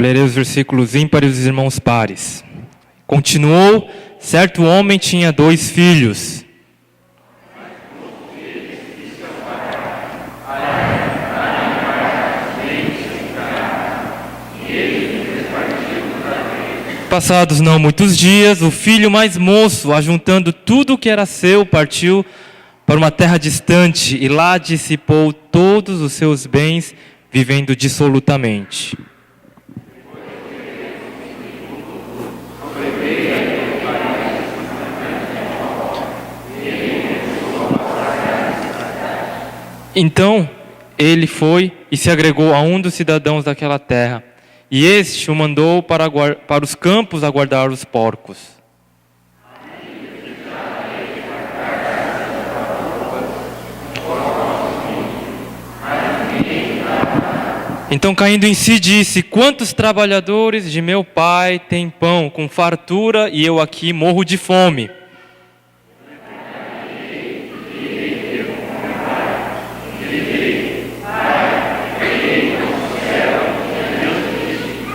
lerei os versículos ímpares dos irmãos pares. Continuou, certo homem tinha 2 filhos. Passados não muitos dias, o filho mais moço, ajuntando tudo o que era seu, partiu para uma terra distante e lá dissipou todos os seus bens, vivendo dissolutamente. Então ele foi e se agregou a um dos cidadãos daquela terra, e este o mandou para os campos a guardar os porcos. Então, caindo em si, disse: quantos trabalhadores de meu pai têm pão com fartura e eu aqui morro de fome?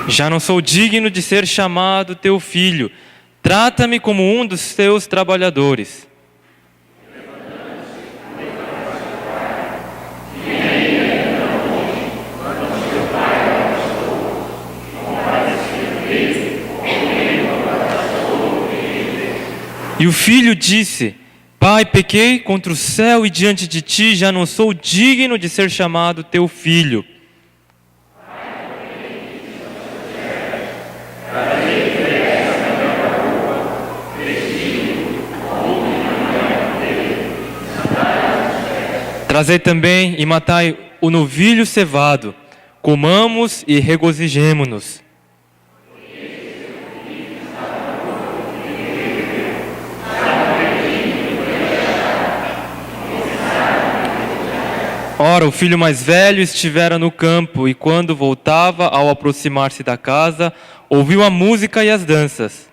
Já não sou digno de ser chamado teu filho. Trata-me como um dos teus trabalhadores. E o filho disse: Pai, pequei contra o céu e diante de ti, já não sou digno de ser chamado teu filho. Trazei também e matai o novilho cevado, comamos e regozijemo-nos. Ora, o filho mais velho estivera no campo, e quando voltava, ao aproximar-se da casa, ouviu a música e as danças.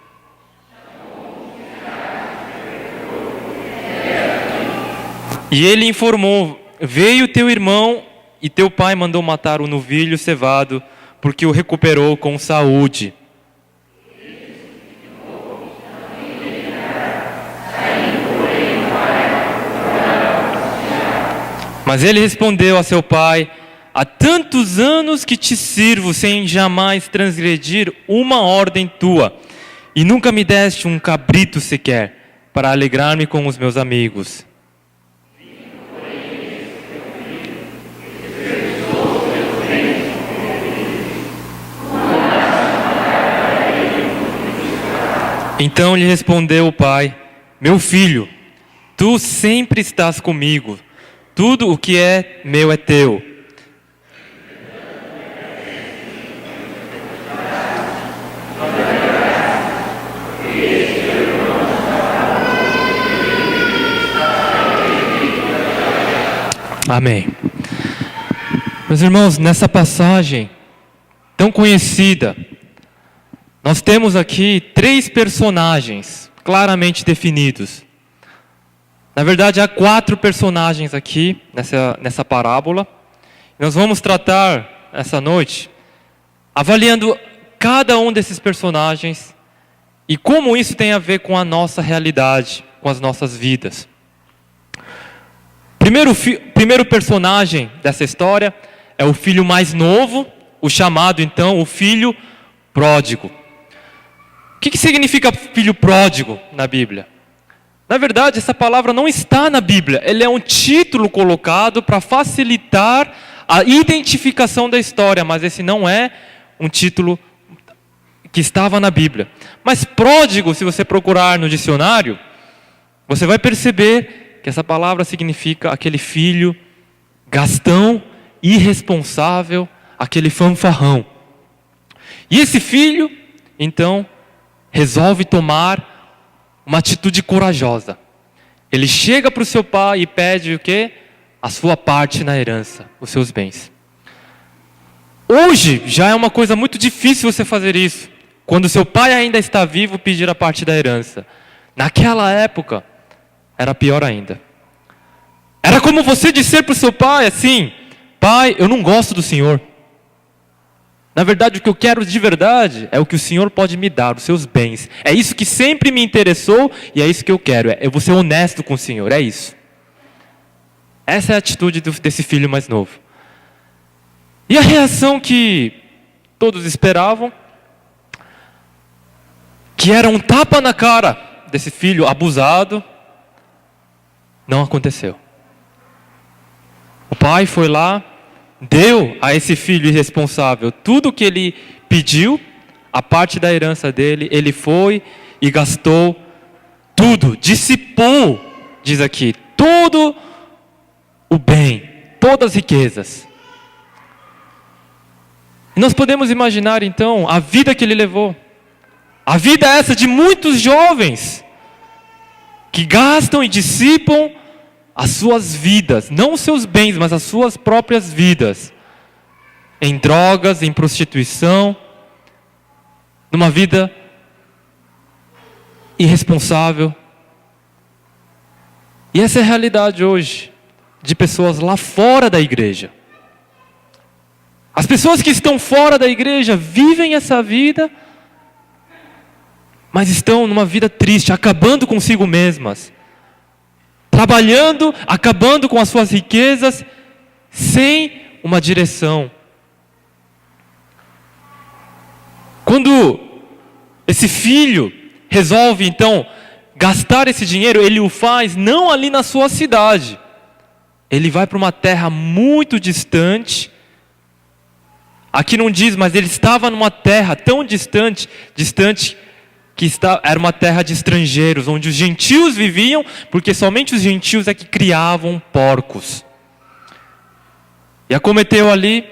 E ele informou: veio teu irmão e teu pai mandou matar o novilho cevado, porque o recuperou com saúde. Mas ele respondeu a seu pai: há tantos anos que te sirvo sem jamais transgredir uma ordem tua, e nunca me deste um cabrito sequer, para alegrar-me com os meus amigos. Então lhe respondeu o pai: meu filho, tu sempre estás comigo, tudo o que é meu é teu. Amém. Meus irmãos, nessa passagem tão conhecida, nós temos aqui 3 personagens claramente definidos. Na verdade, há 4 personagens aqui nessa parábola. Nós vamos tratar essa noite avaliando cada um desses personagens e como isso tem a ver com a nossa realidade, com as nossas vidas. Primeiro personagem dessa história é o filho mais novo, o chamado então o filho pródigo. O que significa filho pródigo na Bíblia? Na verdade, essa palavra não está na Bíblia. Ele é um título colocado para facilitar a identificação da história, mas esse não é um título que estava na Bíblia. Mas pródigo, se você procurar no dicionário, você vai perceber que essa palavra significa aquele filho gastão, irresponsável, aquele fanfarrão. E esse filho, então, resolve tomar uma atitude corajosa. Ele chega para o seu pai e pede o quê? A sua parte na herança, os seus bens. Hoje já é uma coisa muito difícil você fazer isso. Quando seu pai ainda está vivo, pedir a parte da herança. Naquela época, era pior ainda. Era como você dizer para o seu pai assim: pai, eu não gosto do senhor. Na verdade, o que eu quero de verdade é o que o Senhor pode me dar, os seus bens. É isso que sempre me interessou e é isso que eu quero. Eu vou ser honesto com o Senhor, é isso. Essa é a atitude desse filho mais novo. E a reação que todos esperavam, que era um tapa na cara desse filho abusado, não aconteceu. O pai foi lá, deu a esse filho irresponsável tudo o que ele pediu, a parte da herança dele, ele foi e gastou tudo, dissipou, diz aqui, todo o bem, todas as riquezas. E nós podemos imaginar então a vida que ele levou. A vida essa de muitos jovens que gastam e dissipam as suas vidas, não os seus bens, mas as suas próprias vidas, em drogas, em prostituição, numa vida irresponsável. E essa é a realidade hoje de pessoas lá fora da igreja. As pessoas que estão fora da igreja vivem essa vida, mas estão numa vida triste, acabando consigo mesmas. Trabalhando, acabando com as suas riquezas, sem uma direção. Quando esse filho resolve então gastar esse dinheiro, ele o faz não ali na sua cidade. Ele vai para uma terra muito distante. Aqui não diz, mas ele estava numa terra tão distante que era uma terra de estrangeiros, onde os gentios viviam, porque somente os gentios é que criavam porcos. E acometeu ali,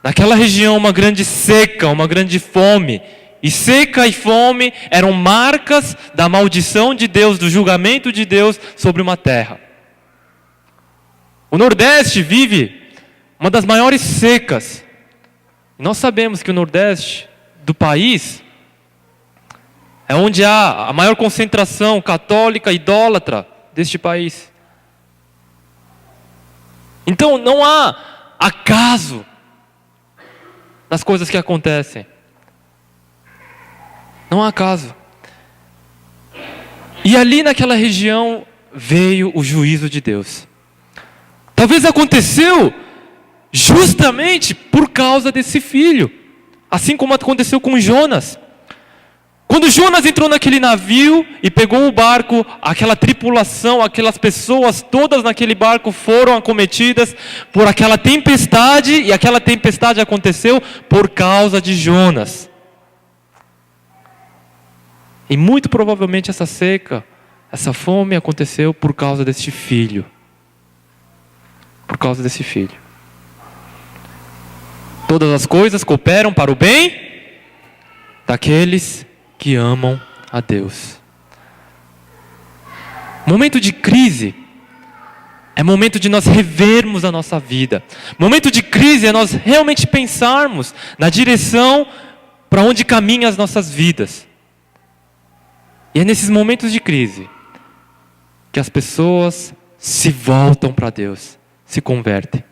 naquela região, uma grande seca, uma grande fome. E seca e fome eram marcas da maldição de Deus, do julgamento de Deus sobre uma terra. O Nordeste vive uma das maiores secas. Nós sabemos que o Nordeste do país é onde há a maior concentração católica idólatra deste país. Então não há acaso nas coisas que acontecem. Não há acaso. E ali naquela região veio o juízo de Deus. Talvez aconteceu justamente por causa desse filho. Assim como aconteceu com Jonas. Quando Jonas entrou naquele navio e pegou o barco, aquela tripulação, aquelas pessoas todas naquele barco foram acometidas por aquela tempestade, e aquela tempestade aconteceu por causa de Jonas. E muito provavelmente essa seca, essa fome aconteceu por causa deste filho. Por causa desse filho. Todas as coisas cooperam para o bem daqueles que amam a Deus. Momento de crise é momento de nós revermos a nossa vida. Momento de crise é nós realmente pensarmos na direção para onde caminham as nossas vidas. E é nesses momentos de crise que as pessoas se voltam para Deus, se convertem.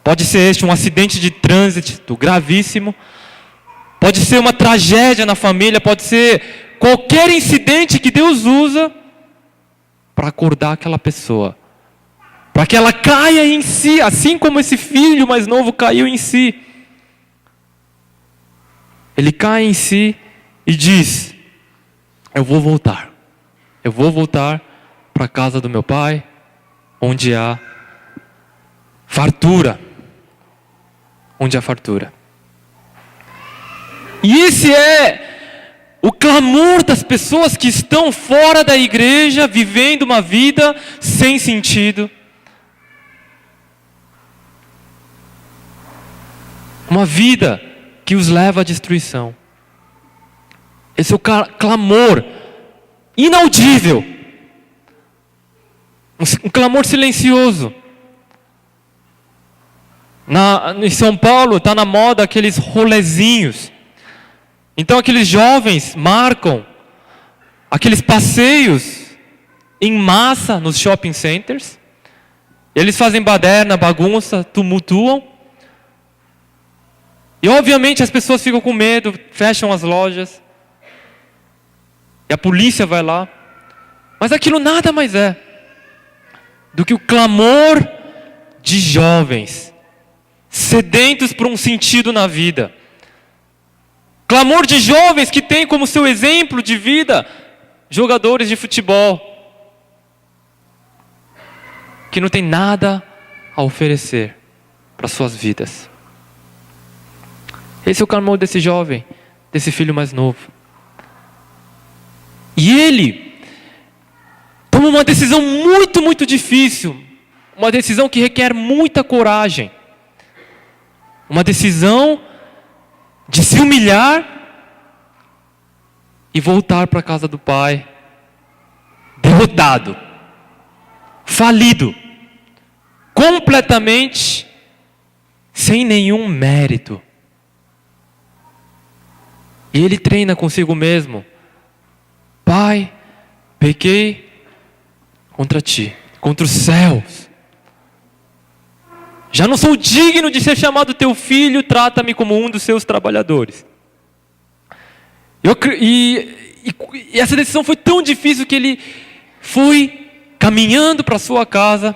Pode ser este um acidente de trânsito gravíssimo, pode ser uma tragédia na família, pode ser qualquer incidente que Deus usa para acordar aquela pessoa, para que ela caia em si, assim como esse filho mais novo caiu em si. Ele cai em si e diz: eu vou voltar para a casa do meu pai, onde há fartura. Onde há fartura. E esse é o clamor das pessoas que estão fora da igreja, vivendo uma vida sem sentido. Uma vida que os leva à destruição. Esse é o clamor inaudível. Um clamor silencioso. Em São Paulo está na moda aqueles rolezinhos. Então aqueles jovens marcam aqueles passeios em massa nos shopping centers. Eles fazem baderna, bagunça, tumultuam. E obviamente as pessoas ficam com medo, fecham as lojas. E a polícia vai lá. Mas aquilo nada mais é do que o clamor de jovens sedentos por um sentido na vida. Clamor de jovens que têm como seu exemplo de vida jogadores de futebol, que não tem nada a oferecer para suas vidas. Esse é o clamor desse jovem, desse filho mais novo. E ele toma uma decisão muito, muito difícil, uma decisão que requer muita coragem, uma decisão de se humilhar e voltar para a casa do pai, derrotado, falido, completamente sem nenhum mérito. E ele treina consigo mesmo: Pai, pequei contra ti, contra os céus. Já não sou digno de ser chamado teu filho, trata-me como um dos seus trabalhadores. E essa decisão foi tão difícil que ele foi caminhando para sua casa.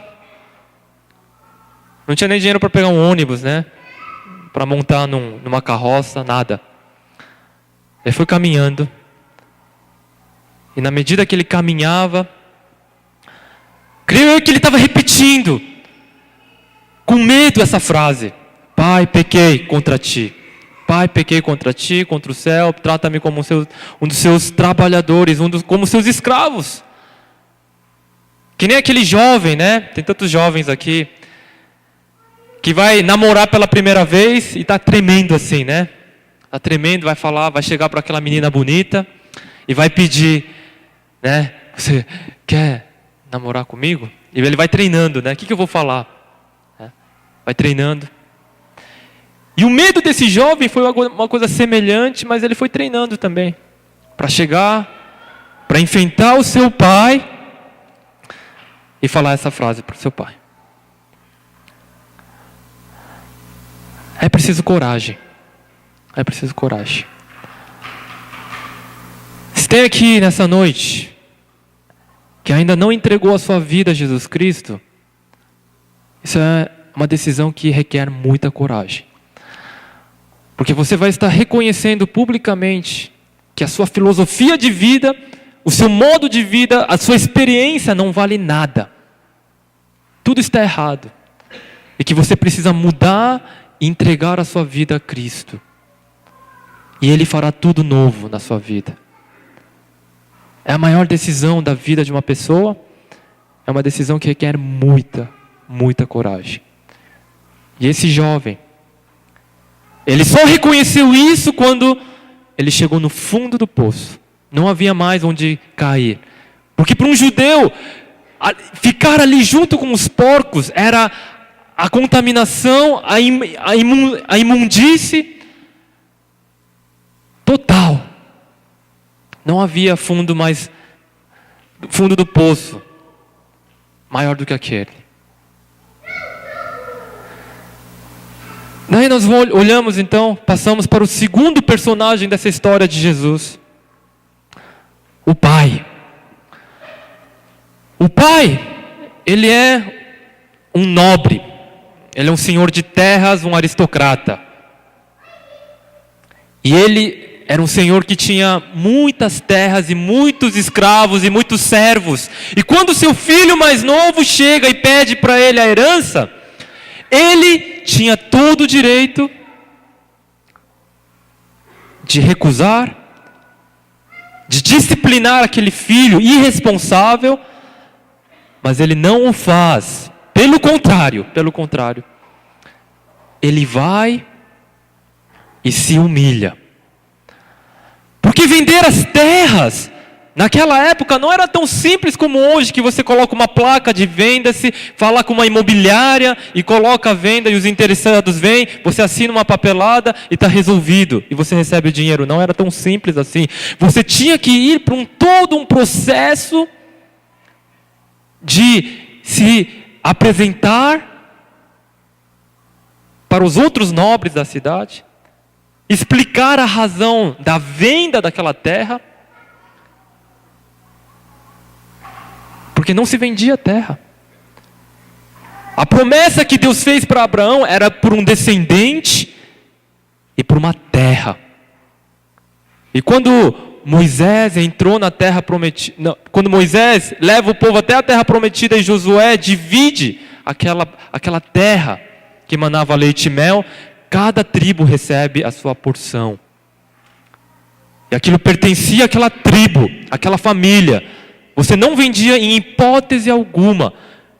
Não tinha nem dinheiro para pegar um ônibus, né? Para montar numa carroça, nada. Ele foi caminhando. E na medida que ele caminhava, creio eu que ele estava repetindo, com medo, essa frase: Pai, pequei contra ti. Pai, pequei contra ti, contra o céu. Trata-me como um dos seus trabalhadores, como seus escravos. Que nem aquele jovem, né? Tem tantos jovens aqui que vai namorar pela primeira vez e está tremendo assim, né? Está tremendo, vai falar, vai chegar para aquela menina bonita e vai pedir, né? Você quer namorar comigo? E ele vai treinando, né? O que eu vou falar? Vai treinando. E o medo desse jovem foi uma coisa semelhante, mas ele foi treinando também. Para chegar, para enfrentar o seu pai e falar essa frase para o seu pai. É preciso coragem. É preciso coragem. Se tem aqui nessa noite que ainda não entregou a sua vida a Jesus Cristo, isso é uma decisão que requer muita coragem. Porque você vai estar reconhecendo publicamente que a sua filosofia de vida, o seu modo de vida, a sua experiência não vale nada. Tudo está errado. E que você precisa mudar e entregar a sua vida a Cristo. E Ele fará tudo novo na sua vida. É a maior decisão da vida de uma pessoa. É uma decisão que requer muita, muita coragem. E esse jovem, ele só reconheceu isso quando ele chegou no fundo do poço. Não havia mais onde cair. Porque para um judeu, ficar ali junto com os porcos era a contaminação, a imundície total. Não havia fundo do poço maior do que aquele. Daí nós olhamos então, passamos para o segundo personagem dessa história de Jesus. O pai. O pai, ele é um nobre. Ele é um senhor de terras, um aristocrata. E ele era um senhor que tinha muitas terras e muitos escravos e muitos servos. E quando seu filho mais novo chega e pede para ele a herança, ele tinha todo o direito de recusar, de disciplinar aquele filho irresponsável, mas ele não o faz. Pelo contrário, ele vai e se humilha. Porque vender as terras naquela época não era tão simples como hoje, que você coloca uma placa de venda-se, fala com uma imobiliária e coloca a venda e os interessados vêm, você assina uma papelada e está resolvido. E você recebe o dinheiro. Não era tão simples assim. Você tinha que ir para todo um processo de se apresentar para os outros nobres da cidade, explicar a razão da venda daquela terra, porque não se vendia terra. A promessa que Deus fez para Abraão era por um descendente e por uma terra. E quando Moisés entrou na terra prometida, quando Moisés leva o povo até a terra prometida e Josué divide aquela terra que manava leite e mel, cada tribo recebe a sua porção. E aquilo pertencia àquela tribo, àquela família. Você não vendia em hipótese alguma.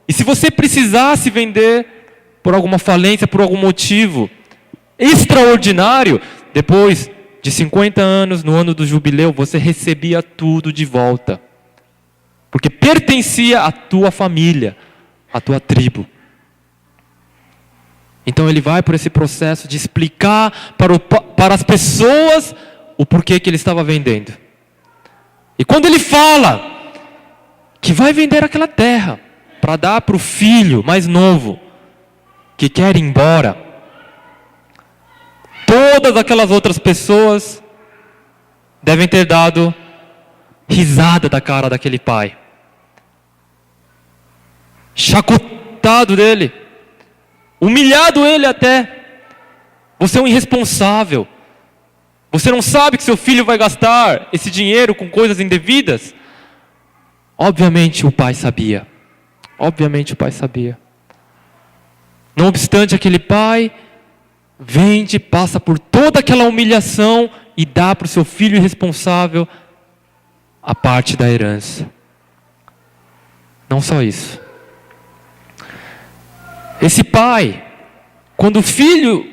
E se você precisasse vender por alguma falência, por algum motivo extraordinário, depois de 50 anos, no ano do jubileu, você recebia tudo de volta. Porque pertencia à tua família, à tua tribo. Então ele vai por esse processo de explicar para as pessoas o porquê que ele estava vendendo. E quando ele fala que vai vender aquela terra para dar para o filho mais novo, que quer ir embora, todas aquelas outras pessoas devem ter dado risada da cara daquele pai, chacotado dele, humilhado ele até. Você é um irresponsável. Você não sabe que seu filho vai gastar esse dinheiro com coisas indevidas? Obviamente o pai sabia. Obviamente o pai sabia. Não obstante, aquele pai vende, passa por toda aquela humilhação e dá para o seu filho irresponsável a parte da herança. Não só isso. Esse pai, quando o filho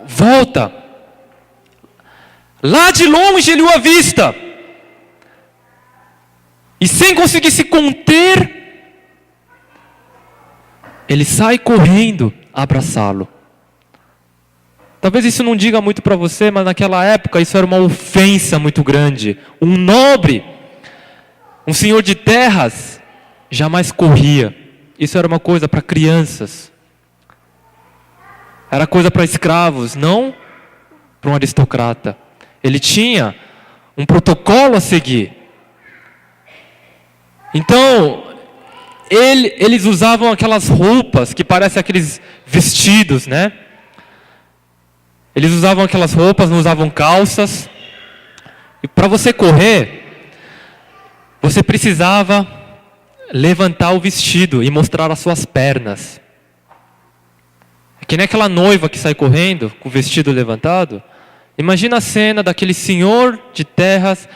volta, lá de longe ele o avista, e sem conseguir se conter, ele sai correndo abraçá-lo. Talvez isso não diga muito para você, mas naquela época isso era uma ofensa muito grande. Um nobre, um senhor de terras, jamais corria. Isso era uma coisa para crianças. Era coisa para escravos, não para um aristocrata. Ele tinha um protocolo a seguir. Então, eles usavam aquelas roupas que parecem aqueles vestidos, né? Eles usavam aquelas roupas, não usavam calças. E para você correr, você precisava levantar o vestido e mostrar as suas pernas. É que nem aquela noiva que sai correndo com o vestido levantado. Imagina a cena daquele senhor de terras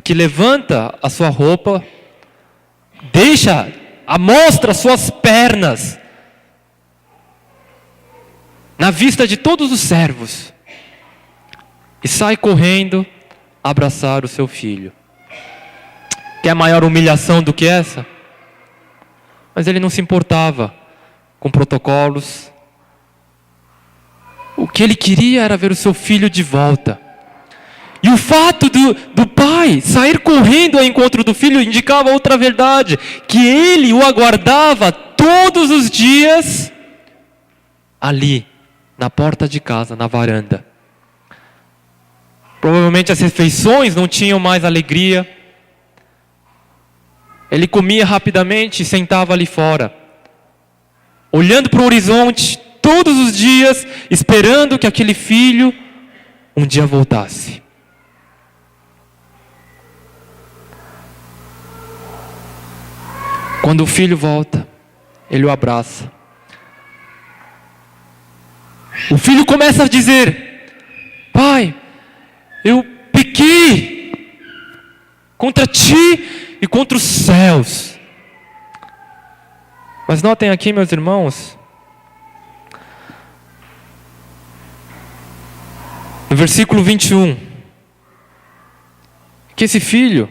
que levanta a sua roupa, mostra as suas pernas na vista de todos os servos e sai correndo abraçar o seu filho. Quer maior humilhação do que essa? Mas ele não se importava com protocolos. O que ele queria era ver o seu filho de volta. E o fato do pai sair correndo ao encontro do filho indicava outra verdade, que ele o aguardava todos os dias ali, na porta de casa, na varanda. Provavelmente as refeições não tinham mais alegria. Ele comia rapidamente e sentava ali fora, olhando para o horizonte todos os dias, esperando que aquele filho um dia voltasse. Quando o filho volta, ele o abraça. O filho começa a dizer: pai, eu pequei contra ti e contra os céus. Mas notem aqui, meus irmãos, no versículo 21, que esse filho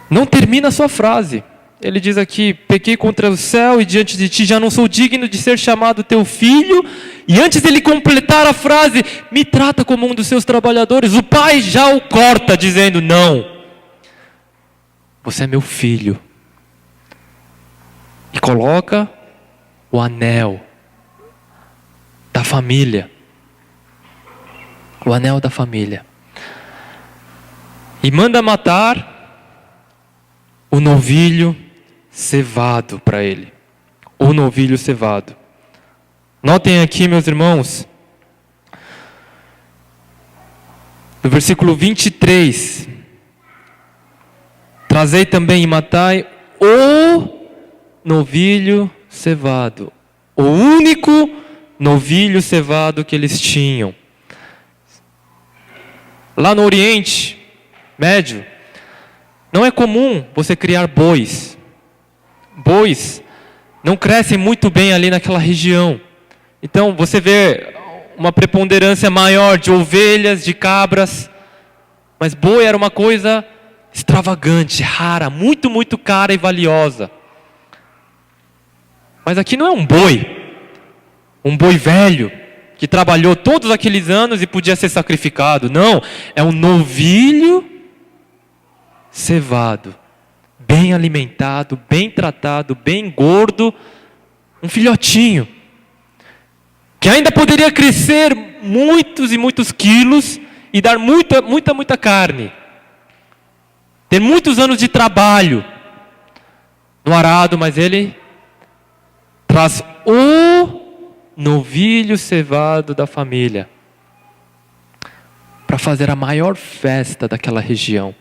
não termina a sua frase. Ele diz aqui: pequei contra o céu e diante de ti já não sou digno de ser chamado teu filho. E antes dele completar a frase, me trata como um dos seus trabalhadores, o pai já o corta dizendo: não, você é meu filho. E coloca o anel da família o anel da família. E manda matar o novilho cevado para ele. O novilho cevado. Notem aqui, meus irmãos, no versículo 23, trazei também e matai o novilho cevado, o único novilho cevado que eles tinham. Lá no Oriente Médio, não é comum você criar bois. Bois não crescem muito bem ali naquela região. Então você vê uma preponderância maior de ovelhas, de cabras. Mas boi era uma coisa extravagante, rara, muito, muito cara e valiosa. Mas aqui não é um boi velho, que trabalhou todos aqueles anos e podia ser sacrificado. Não, é um novilho cevado, bem alimentado, bem tratado, bem gordo, um filhotinho, que ainda poderia crescer muitos e muitos quilos e dar muita carne. Ter muitos anos de trabalho no arado, mas ele traz o novilho cevado da família para fazer a maior festa daquela região.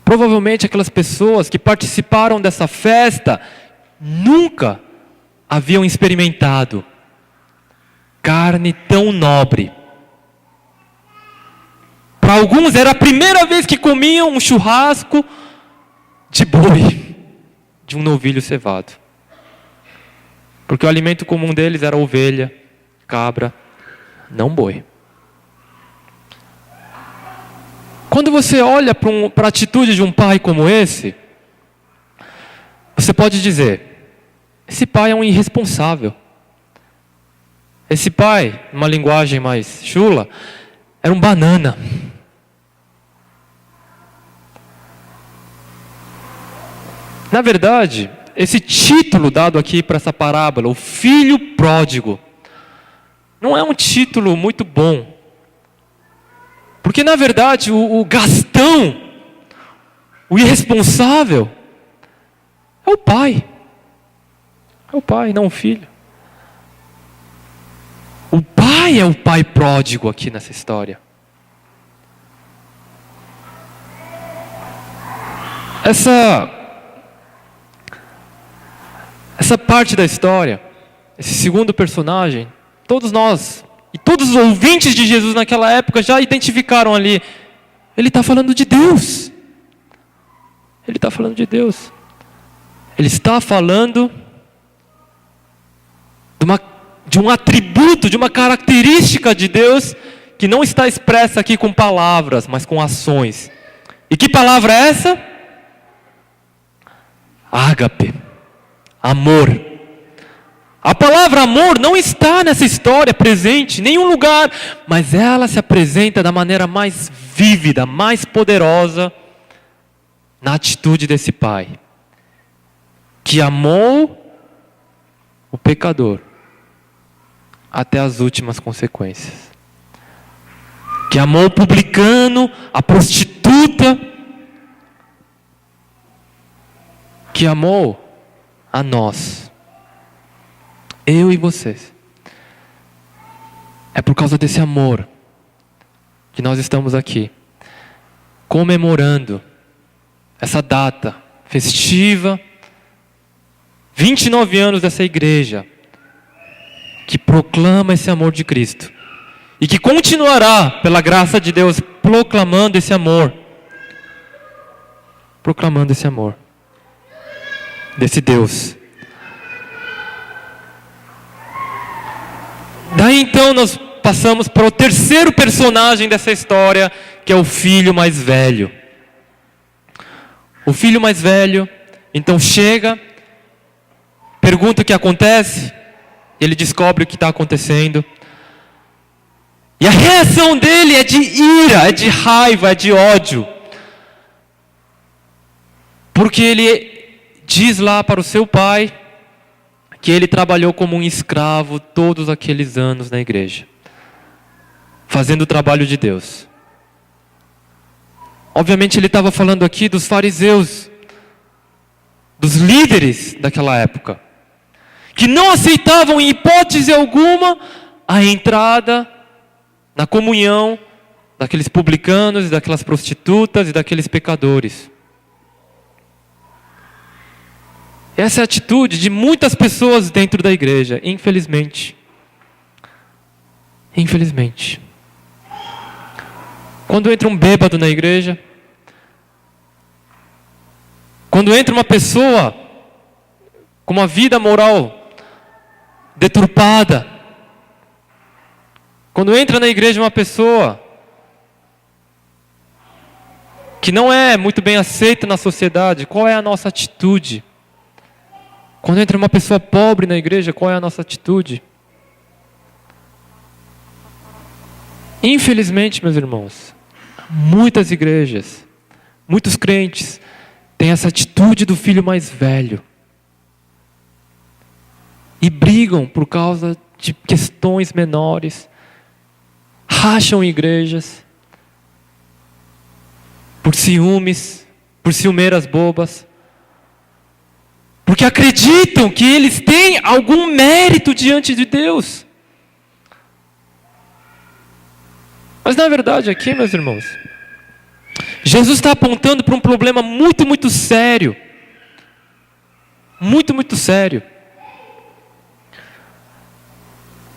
Provavelmente aquelas pessoas que participaram dessa festa nunca haviam experimentado carne tão nobre. Para alguns era a primeira vez que comiam um churrasco de boi, de um novilho cevado. Porque o alimento comum deles era ovelha, cabra, não boi. Quando você olha para a atitude de um pai como esse, você pode dizer, esse pai é um irresponsável. Esse pai, numa linguagem mais chula, era um banana. Na verdade, esse título dado aqui para essa parábola, o filho pródigo, não é um título muito bom. Porque na verdade o gastão, o irresponsável, é o pai. É o pai, não o filho. O pai é o pai pródigo aqui nessa história. Essa parte da história, esse segundo personagem, todos nós e todos os ouvintes de Jesus naquela época já identificaram ali. Ele está falando de Deus. Ele está falando de Deus. Ele está falando de um atributo, de uma característica de Deus que não está expressa aqui com palavras, mas com ações. E que palavra é essa? Ágape. Amor. A palavra amor não está nessa história presente em nenhum lugar, mas ela se apresenta da maneira mais vívida, mais poderosa na atitude desse pai, que amou o pecador até as últimas consequências, que amou o publicano, a prostituta, que amou a nós, eu e vocês. É por causa desse amor que nós estamos aqui, comemorando essa data festiva, 29 anos dessa igreja, que proclama esse amor de Cristo, e que continuará, pela graça de Deus, proclamando esse amor, desse Deus. Daí então nós passamos para o terceiro personagem dessa história, que é o filho mais velho. O filho mais velho, então chega, pergunta o que acontece, ele descobre o que está acontecendo. E a reação dele é de ira, é de raiva, é de ódio. Porque ele diz lá para o seu pai que ele trabalhou como um escravo todos aqueles anos na igreja. fazendo o trabalho de Deus. Obviamente ele estava falando aqui dos fariseus, dos líderes daquela época, que não aceitavam em hipótese alguma a entrada na comunhão daqueles publicanos, daquelas prostitutas e daqueles pecadores. Essa é a atitude de muitas pessoas dentro da igreja, infelizmente. Infelizmente. Quando entra um bêbado na igreja, quando entra uma pessoa com uma vida moral deturpada, quando entra na igreja uma pessoa que não é muito bem aceita na sociedade, qual é a nossa atitude? Quando entra uma pessoa pobre na igreja, qual é a nossa atitude? Infelizmente, meus irmãos, muitas igrejas, muitos crentes têm essa atitude do filho mais velho. E brigam por causa de questões menores, racham igrejas, por ciúmes, por ciumeiras bobas, porque acreditam que eles têm algum mérito diante de Deus. Mas na verdade aqui, meus irmãos, Jesus está apontando para um problema muito, muito sério. Muito, muito sério.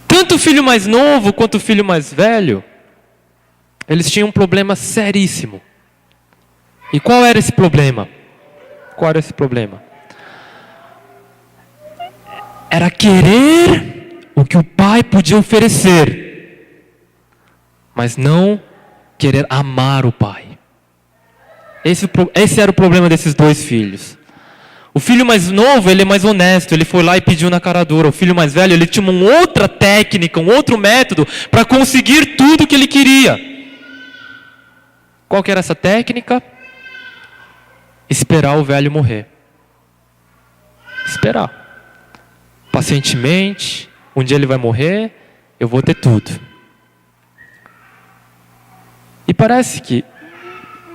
Tanto o filho mais novo quanto o filho mais velho, eles tinham um problema seríssimo. E qual era esse problema? Qual era esse problema? Era querer o que o pai podia oferecer, mas não querer amar o pai. Esse era o problema desses dois filhos. O filho mais novo, ele é mais honesto, ele foi lá e pediu na cara dura. O filho mais velho, ele tinha uma outra técnica, um outro método para conseguir tudo o que ele queria. Qual que era essa técnica? Esperar o velho morrer. Esperar. Pacientemente, um dia ele vai morrer, eu vou ter tudo. E parece que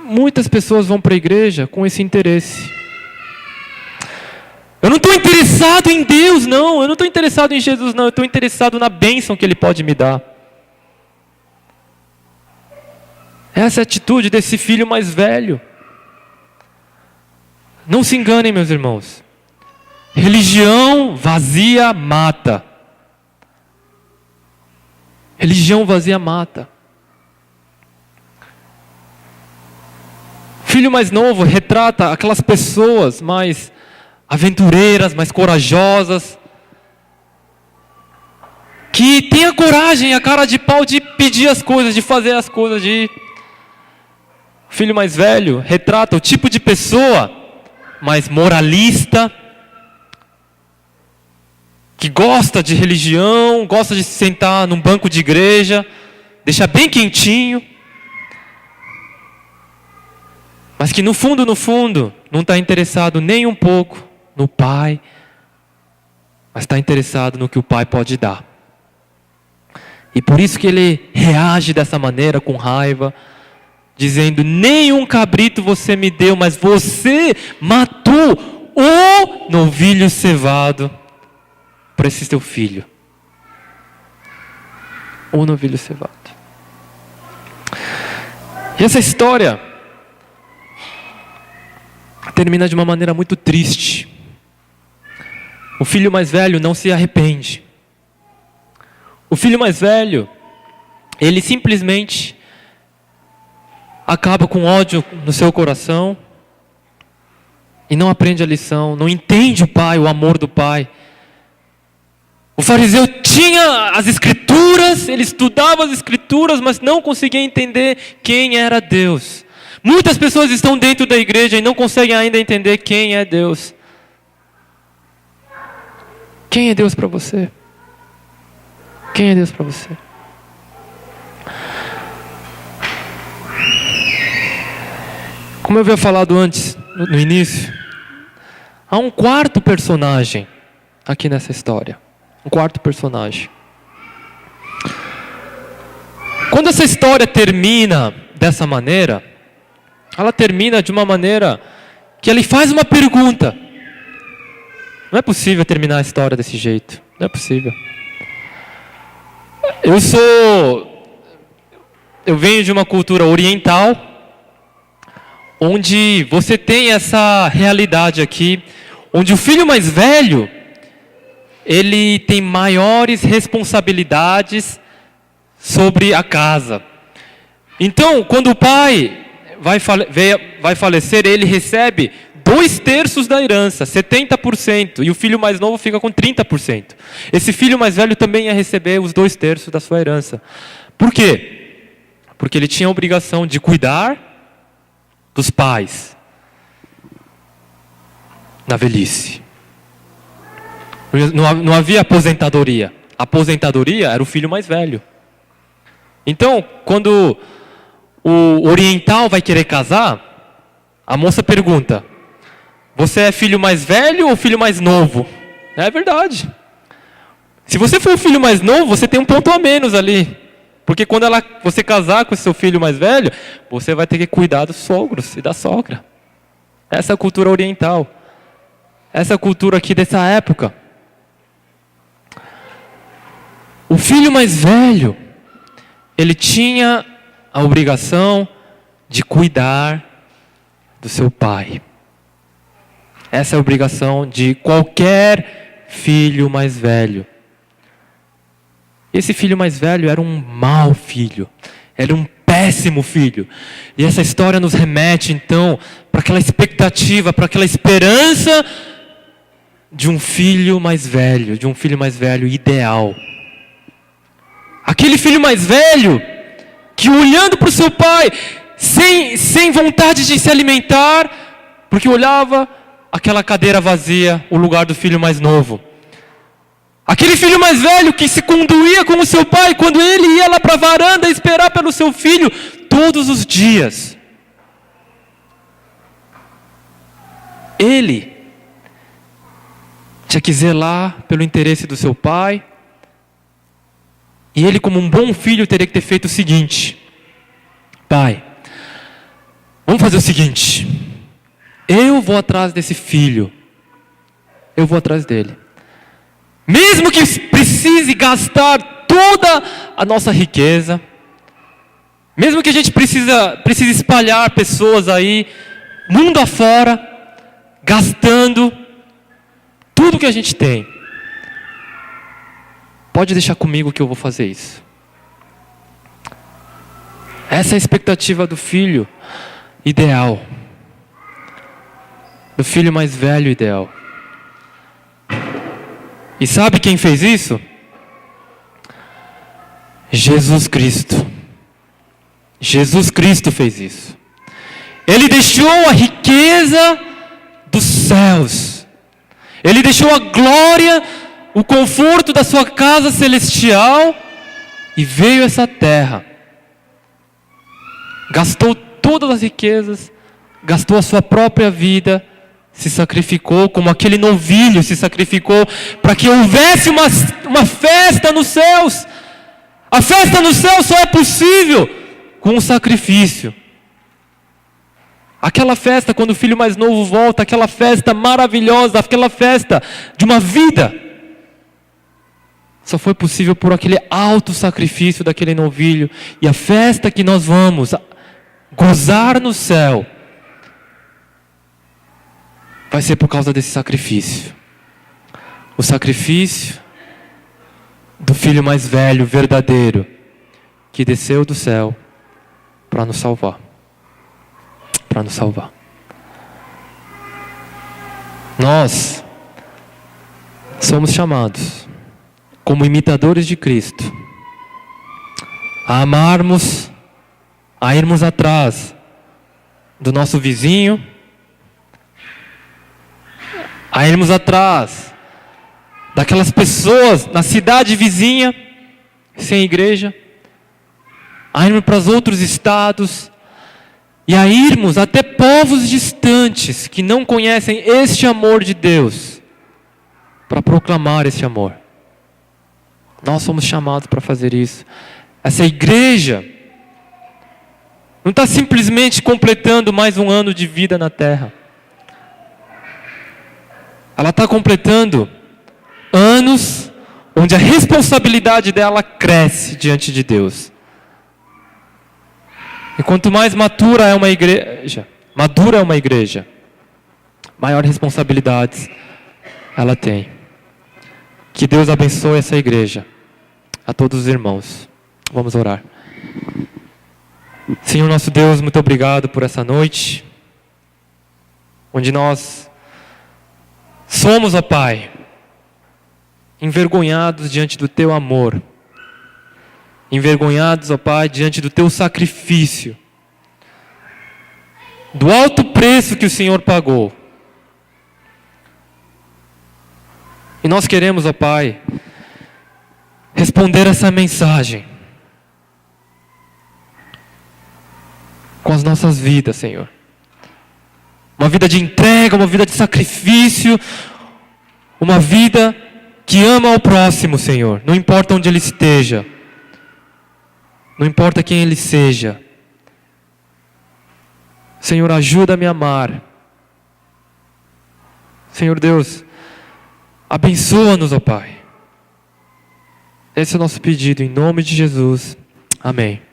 muitas pessoas vão para a igreja com esse interesse. Eu não estou interessado em Deus, não. Eu não estou interessado em Jesus, não. Eu estou interessado na bênção que Ele pode me dar. Essa é a atitude desse filho mais velho. Não se enganem, meus irmãos. Religião vazia mata. Religião vazia mata. Filho mais novo retrata aquelas pessoas mais aventureiras, mais corajosas, que tem a coragem, a cara de pau de pedir as coisas, de fazer as coisas. Filho mais velho retrata o tipo de pessoa mais moralista, que gosta de religião, gosta de se sentar num banco de igreja, deixa bem quentinho, mas que no fundo, não está interessado nem um pouco no pai, mas está interessado no que o pai pode dar. E por isso que ele reage dessa maneira, com raiva, dizendo: nenhum cabrito você me deu, mas você matou o novilho cevado para esse teu filho. O novilho cevado. E essa história termina de uma maneira muito triste. O filho mais velho não se arrepende. O filho mais velho, ele simplesmente acaba com ódio no seu coração e não aprende a lição, não entende o pai, o amor do pai. O fariseu tinha as escrituras, ele estudava as escrituras, mas não conseguia entender quem era Deus. Muitas pessoas estão dentro da igreja e não conseguem ainda entender quem é Deus. Quem é Deus para você? Quem é Deus para você? Como eu havia falado antes, no início, há um quarto personagem aqui nessa história. Um quarto personagem. Quando essa história termina dessa maneira, ela termina de uma maneira que ele faz uma pergunta. Não é possível terminar a história desse jeito. Não é possível. Eu venho de uma cultura oriental, onde você tem essa realidade aqui, onde o filho mais velho, ele tem maiores responsabilidades sobre a casa. Então, quando o pai vai falecer, ele recebe 2/3 da herança, 70%, e o filho mais novo fica com 30%. Esse filho mais velho também ia receber os 2/3 da sua herança. Por quê? Porque ele tinha a obrigação de cuidar dos pais na velhice. Não havia aposentadoria. A aposentadoria era o filho mais velho. Então, quando o oriental vai querer casar, a moça pergunta: você é filho mais velho ou filho mais novo? É verdade. Se você for o filho mais novo, você tem um ponto a menos ali. Porque quando você casar com o seu filho mais velho, você vai ter que cuidar dos sogros e da sogra. Essa é a cultura oriental. Essa é a cultura aqui dessa época. O filho mais velho, ele tinha a obrigação de cuidar do seu pai. Essa é a obrigação de qualquer filho mais velho. Esse filho mais velho era um mau filho, era um péssimo filho. E essa história nos remete então para aquela expectativa, para aquela esperança de um filho mais velho ideal. Aquele filho mais velho que, olhando para o seu pai, sem vontade de se alimentar, porque olhava aquela cadeira vazia, o lugar do filho mais novo. Aquele filho mais velho que se conduía com o seu pai quando ele ia lá para a varanda esperar pelo seu filho todos os dias. Ele tinha que zelar pelo interesse do seu pai. E ele, como um bom filho, teria que ter feito o seguinte: pai, vamos fazer o seguinte. Eu vou atrás desse filho. Eu vou atrás dele. Mesmo que precise gastar toda a nossa riqueza, mesmo que a gente precise espalhar pessoas aí, mundo afora, gastando tudo que a gente tem, pode deixar comigo que eu vou fazer isso. Essa é a expectativa do filho ideal, do filho mais velho ideal. E sabe quem fez isso? Jesus Cristo. Jesus Cristo fez isso. Ele deixou a riqueza dos céus. Ele deixou a glória, o conforto da sua casa celestial e veio a essa terra. Gastou todas as riquezas, gastou a sua própria vida, se sacrificou como aquele novilho se sacrificou para que houvesse uma festa nos céus. A festa nos céus só é possível com um sacrifício. Aquela festa quando o filho mais novo volta, aquela festa maravilhosa, aquela festa de uma vida, só foi possível por aquele alto sacrifício daquele novilho. E a festa que nós vamos gozar no céu vai ser por causa desse sacrifício. O sacrifício do filho mais velho, verdadeiro, que desceu do céu para nos salvar. Para nos salvar. Nós somos chamados, como imitadores de Cristo, a amarmos, a irmos atrás do nosso vizinho, a irmos atrás daquelas pessoas na cidade vizinha, sem igreja, a irmos para os outros estados, e a irmos até povos distantes que não conhecem este amor de Deus, para proclamar esse amor. Nós somos chamados para fazer isso. Essa igreja não está simplesmente completando mais um ano de vida na terra. Ela está completando anos onde a responsabilidade dela cresce diante de Deus. E quanto mais madura é uma igreja, maior responsabilidades ela tem. Que Deus abençoe essa igreja, a todos os irmãos. Vamos orar. Senhor nosso Deus, muito obrigado por essa noite, onde nós somos, ó Pai, envergonhados diante do Teu amor, envergonhados, ó Pai, diante do Teu sacrifício, do alto preço que o Senhor pagou. E nós queremos, ó Pai, responder essa mensagem com as nossas vidas, Senhor. Uma vida de entrega, uma vida de sacrifício, uma vida que ama ao próximo, Senhor. Não importa onde ele esteja, não importa quem ele seja. Senhor, ajuda-me a amar. Senhor Deus, abençoa-nos, ó Pai. Esse é o nosso pedido, em nome de Jesus. Amém.